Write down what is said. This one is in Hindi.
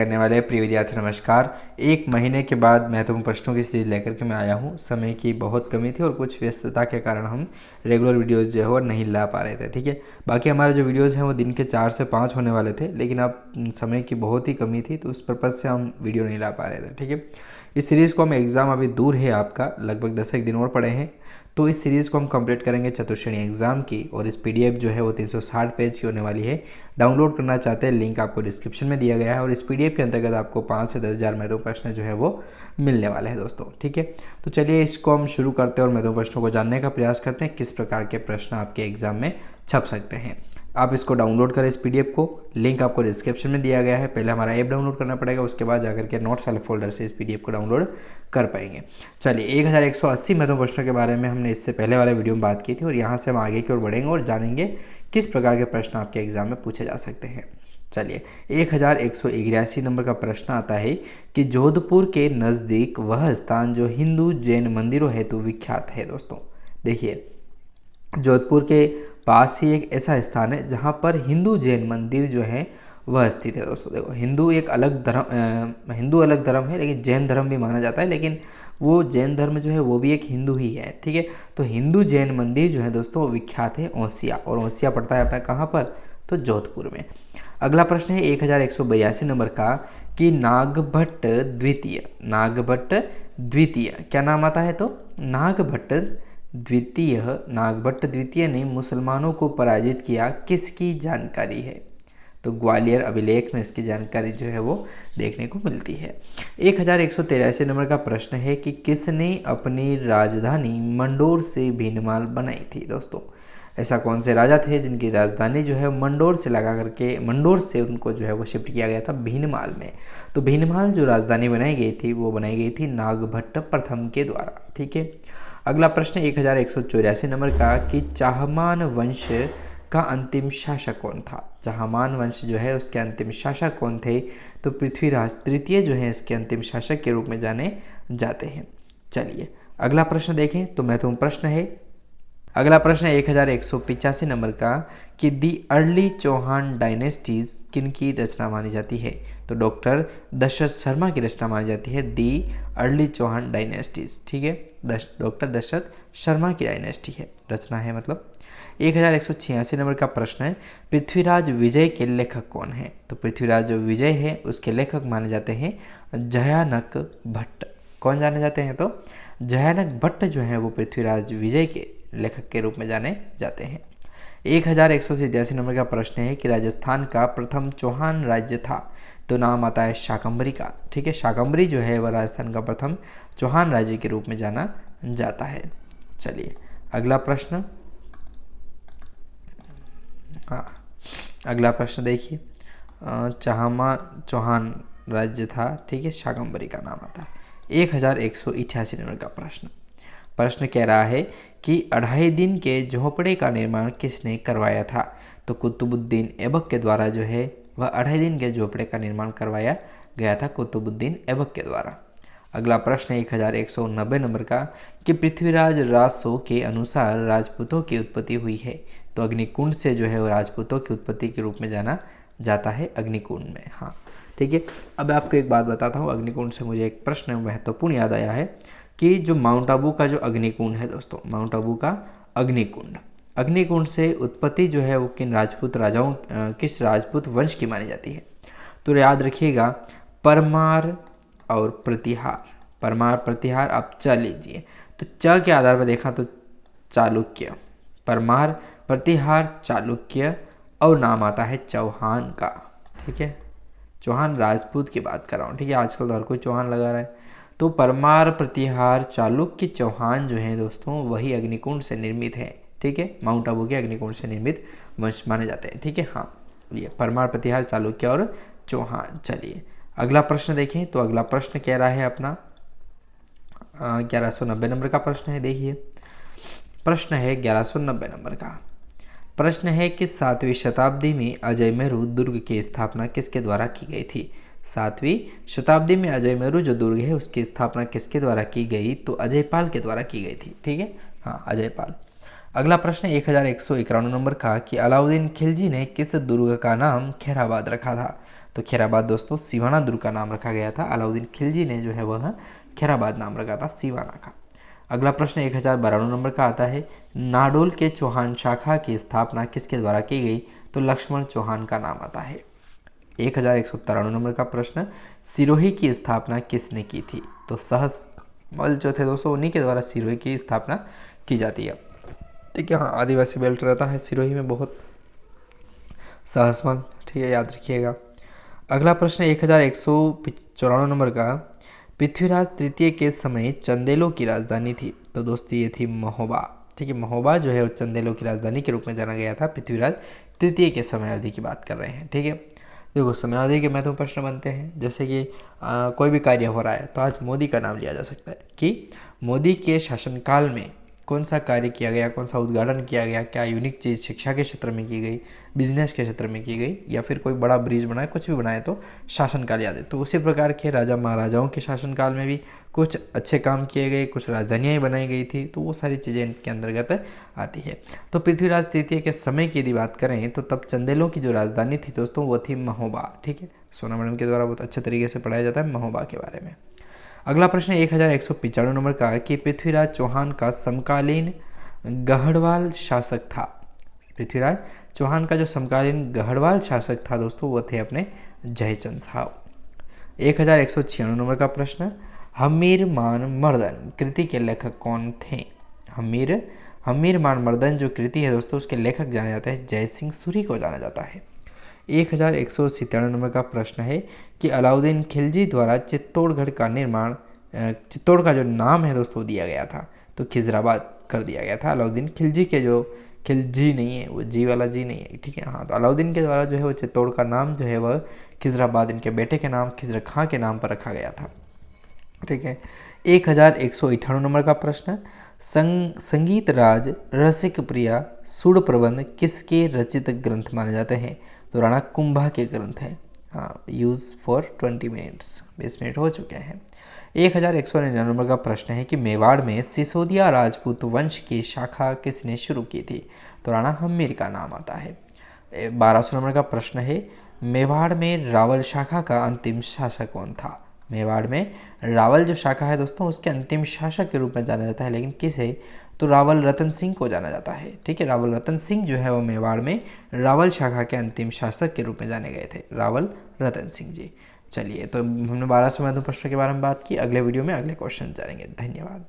करने वाले प्रिय विद्यार्थी नमस्कार। एक महीने के बाद महत्वपूर्ण प्रश्नों की सीरीज लेकर के मैं आया हूं। समय की बहुत कमी थी और कुछ व्यस्तता के कारण हम रेगुलर वीडियोस जो है वो नहीं ला पा रहे थे। ठीक है, बाकी हमारे जो वीडियोस हैं वो दिन के 4 से 5 होने वाले थे, लेकिन अब समय की बहुत ही कमी थी तो उस पर्पज़ से हम वीडियो नहीं ला पा रहे थे। ठीक है, इस सीरीज़ को हम एग्ज़ाम अभी दूर है आपका, लगभग 10 एक दिन और पड़े हैं, तो इस सीरीज़ को हम कंप्लीट करेंगे चतुर्श्रेणी एग्ज़ाम की। और इस पीडीएफ जो है वो 360 पेज की होने वाली है। डाउनलोड करना चाहते हैं, लिंक आपको डिस्क्रिप्शन में दिया गया है। और इस पीडीएफ के अंतर्गत आपको 5 से 10,000 महत्वपूर्ण प्रश्न जो है वो मिलने वाले हैं दोस्तों। ठीक है, तो चलिए इसको हम शुरू करते हैं और महत्वपूर्ण प्रश्नों को जानने का प्रयास करते हैं, किस प्रकार के प्रश्न आपके एग्जाम में छप सकते हैं। आप इसको डाउनलोड करें, इस पीडीएफ को, लिंक आपको डिस्क्रिप्शन में दिया गया है। पहले हमारा ऐप डाउनलोड करना पड़ेगा, उसके बाद जाकर के नोट्स वाले फोल्डर से इस पीडीएफ को डाउनलोड कर पाएंगे। चलिए, 1180 महत्वपूर्ण प्रश्नों के बारे में हमने इससे पहले वाले वीडियो में बात की थी और यहाँ से हम आगे की ओर बढ़ेंगे और जानेंगे किस प्रकार के प्रश्न आपके एग्जाम में पूछे जा सकते हैं। चलिए, 1181 नंबर का प्रश्न आता है कि जोधपुर के नज़दीक वह स्थान जो हिंदू जैन मंदिरों हेतु विख्यात है। दोस्तों देखिए, जोधपुर के पास ही एक ऐसा स्थान है जहाँ पर हिंदू जैन मंदिर जो है वह स्थित है। दोस्तों देखो, हिंदू अलग धर्म है, लेकिन जैन धर्म भी माना जाता है, लेकिन वो जैन धर्म जो है वो भी एक हिंदू ही है। ठीक है, तो हिंदू जैन मंदिर जो है दोस्तों विख्यात है ओसिया, और ओसिया पड़ता है अपना कहाँ पर, तो जोधपुर में। अगला प्रश्न है 1182 नंबर का कि नागभट्ट द्वितीय क्या नाम आता है, तो नागभट्ट द्वितीय ने मुसलमानों को पराजित किया, किसकी जानकारी है। तो ग्वालियर अभिलेख में इसकी जानकारी जो है वो देखने को मिलती है। 1183 नंबर का प्रश्न है कि किसने अपनी राजधानी मंडोर से भीनमाल बनाई थी। दोस्तों ऐसा कौन से राजा थे जिनकी राजधानी जो है मंडोर से लगा करके, मंडोर से उनको जो है वो शिफ्ट किया गया था भीनमाल में। तो भीनमाल जो राजधानी बनाई गई थी वो बनाई गई थी नागभट्ट प्रथम के द्वारा। ठीक है, अगला प्रश्न 1184 नंबर का कि चाहमान वंश का अंतिम शासक कौन था। चाहमान वंश जो है उसके अंतिम शासक कौन थे, तो पृथ्वीराज तृतीय जो है इसके अंतिम शासक के रूप में जाने जाते हैं। चलिए अगला प्रश्न देखें, तो महत्वपूर्ण प्रश्न है। अगला प्रश्न है 1185 नंबर का कि दी अर्ली चौहान डायनेस्टीज किन की रचना मानी जाती है। तो डॉक्टर दशरथ शर्मा की रचना मानी जाती है दी अर्ली चौहान डायनेस्टीज। ठीक है, डॉक्टर दशरथ शर्मा की डायनेस्टी है, रचना है मतलब। 1186 नंबर का प्रश्न है पृथ्वीराज विजय के लेखक कौन है। तो पृथ्वीराज जो विजय है उसके लेखक माने जाते हैं जयानक भट्ट। कौन जाने जाते हैं, तो जयानक भट्ट जो है वो पृथ्वीराज विजय के लेखक के रूप में जाने जाते हैं। 1187 नंबर का प्रश्न है कि राजस्थान का प्रथम चौहान राज्य था। तो नाम आता है शाकंभरी का। ठीक है, शाकंभरी जो है वह राजस्थान का प्रथम चौहान राज्य के रूप में जाना जाता है। चलिए अगला प्रश्न, हाँ अगला प्रश्न देखिए, चौहान राज्य था। ठीक है, शाकंभरी का नाम आता है। 1188 नंबर का प्रश्न कह रहा है कि 2.5 दिन के झोपड़े का निर्माण किसने करवाया था। तो कुतुबुद्दीन ऐबक के द्वारा जो है वह 2.5 दिन के झोपड़े का निर्माण करवाया गया था कुतुबुद्दीन ऐबक के द्वारा। अगला प्रश्न 1190 नंबर का कि पृथ्वीराज रासो के अनुसार राजपूतों की उत्पत्ति हुई है। तो अग्निकुंड से जो है वो राजपूतों की उत्पत्ति के रूप में जाना जाता है, अग्निकुंड में। हाँ ठीक है, अब आपको एक बात बताता हूँ, अग्निकुंड से मुझे एक प्रश्न महत्वपूर्ण याद आया है कि जो माउंट आबू का जो अग्निकुंड है दोस्तों, माउंट आबू का अग्निकुंड से उत्पत्ति जो है वो किस राजपूत वंश की मानी जाती है। तो याद रखिएगा परमार और प्रतिहार आप च लीजिए, तो च के आधार पर देखा तो चालुक्य, परमार, प्रतिहार, चालुक्य, और नाम आता है चौहान का। ठीक है, चौहान राजपूत की बात कर रहा हूँ। ठीक है, आजकल तो हर कोई चौहान लगा रहा है। तो परमार, प्रतिहार, चालुक्य, चौहान जो है दोस्तों वही अग्निकुंड से निर्मित है। ठीक है, माउंट आबू के अग्निकुंड से निर्मित वंश माने जाते हैं। ठीक है, हाँ ये परमार, प्रतिहार, चालुक्य और चौहान। चलिए अगला प्रश्न देखें, तो अगला प्रश्न कह रहा है अपना 1190 नंबर का प्रश्न है। देखिए प्रश्न है 1190 नंबर का प्रश्न है कि 7वीं शताब्दी में अजय मेरू दुर्ग की स्थापना किसके द्वारा की गई थी। 7वीं शताब्दी में अजय मेरू जो दुर्ग है उसकी स्थापना किसके द्वारा की गई, तो अजयपाल के द्वारा की गई थी। ठीक है, हाँ अजयपाल। अगला प्रश्न 1191 नंबर का कि अलाउद्दीन खिलजी ने किस दुर्ग का नाम खैराबाद रखा था। तो खैराबाद दोस्तों सिवाना दुर्ग का नाम रखा गया था। अलाउद्दीन खिलजी ने जो है वह खैराबाद नाम रखा था सिवाना का। अगला प्रश्न 1092 नंबर का आता है, नाडोल के चौहान शाखा की स्थापना किसके द्वारा की गई? तो लक्ष्मण चौहान का नाम आता है। 1193 नंबर का प्रश्न, सिरोही की स्थापना किसने की थी? तो सहसमल जो थे दोस्तों उन्हीं के द्वारा सिरोही की स्थापना की जाती है। ठीक है, हाँ, आदिवासी बेल्ट रहता है सिरोही में बहुत, सहसमल, ठीक है, याद रखिएगा। अगला प्रश्न 1194 नंबर का, पृथ्वीराज तृतीय के समय चंदेलों की राजधानी थी? तो दोस्तों ये थी महोबा। ठीक है, महोबा जो है वो चंदेलों की राजधानी के रूप में जाना गया था। पृथ्वीराज तृतीय के समय अवधि की बात कर रहे हैं। ठीक है, देखो समयावधि के महत्वपूर्ण प्रश्न बनते हैं, जैसे कि कोई भी कार्य हो रहा है तो आज मोदी का नाम लिया जा सकता है कि मोदी के शासनकाल में कौन सा कार्य किया गया, कौन सा उद्घाटन किया गया, क्या यूनिक चीज़ शिक्षा के क्षेत्र में की गई, बिजनेस के क्षेत्र में की गई, या फिर कोई बड़ा ब्रिज बनाए, कुछ भी बनाए तो शासनकाल याद है। तो उसी प्रकार के राजा महाराजाओं के शासनकाल में भी कुछ अच्छे काम किए गए, कुछ राजधानियाँ बनाई गई थी, तो वो सारी चीज़ें इनके अंतर्गत आती है। तो पृथ्वीराज तृतीय के समय की यदि बात करें तो तब चंदेलों की जो राजधानी थी दोस्तों वो थी महोबा। ठीक है, सोना मैडम के द्वारा बहुत अच्छे तरीके से पढ़ाया जाता है महोबा के बारे में। अगला प्रश्न 1195 नंबर का है कि पृथ्वीराज चौहान का समकालीन गढ़वाल शासक था। पृथ्वीराज चौहान का जो समकालीन गढ़वाल शासक था दोस्तों वो थे अपने जयचंद साहब। 1196 नंबर का प्रश्न, हमीरमान मर्दन कृति के लेखक कौन थे? हमीरमान मर्दन जो कृति है दोस्तों उसके लेखक जाने जाते हैं जय सिंह सूरी को जाना जाता है। 1197 नंबर का प्रश्न है कि अलाउद्दीन खिलजी द्वारा चित्तौड़गढ़ का निर्माण, चित्तौड़ का जो नाम है दोस्तों दिया गया था तो खिजराबाद कर दिया गया था। अलाउद्दीन खिलजी के जो, खिलजी नहीं है वो जी वाला जी नहीं है, ठीक है, हाँ, तो अलाउद्दीन के द्वारा जो है वो चित्तौड़ का नाम जो है वह खिजराबाद इनके बेटे के नाम खिजर खां के नाम पर रखा गया था। ठीक है, 1198 नंबर का प्रश्न, संगीत राज रसिक प्रिया सुर प्रबंध किसके रचित ग्रंथ माने जाते हैं? तो राणा कुंभा के ग्रंथ हैं। हाँ, यूज़ फॉर 20 मिनट्स, 20 मिनट हो चुके हैं। 1199 नंबर का प्रश्न है कि मेवाड़ में सिसोदिया राजपूत वंश की शाखा किसने शुरू की थी? तो राणा हम्मीर का नाम आता है। 1200 नंबर का प्रश्न है, मेवाड़ में रावल शाखा का अंतिम शासक कौन था? मेवाड़ में रावल जो शाखा है दोस्तों उसके अंतिम शासक के रूप में जाना जाता है, लेकिन किसे? तो रावल रतन सिंह को जाना जाता है। ठीक है, रावल रतन सिंह जो है वो मेवाड़ में रावल शाखा के अंतिम शासक के रूप में जाने गए थे, रावल रतन सिंह जी। चलिए, तो हमने 1200 महत्वपूर्ण प्रश्नों के बारे में बात की। अगले वीडियो में अगले क्वेश्चन जानेंगे। धन्यवाद।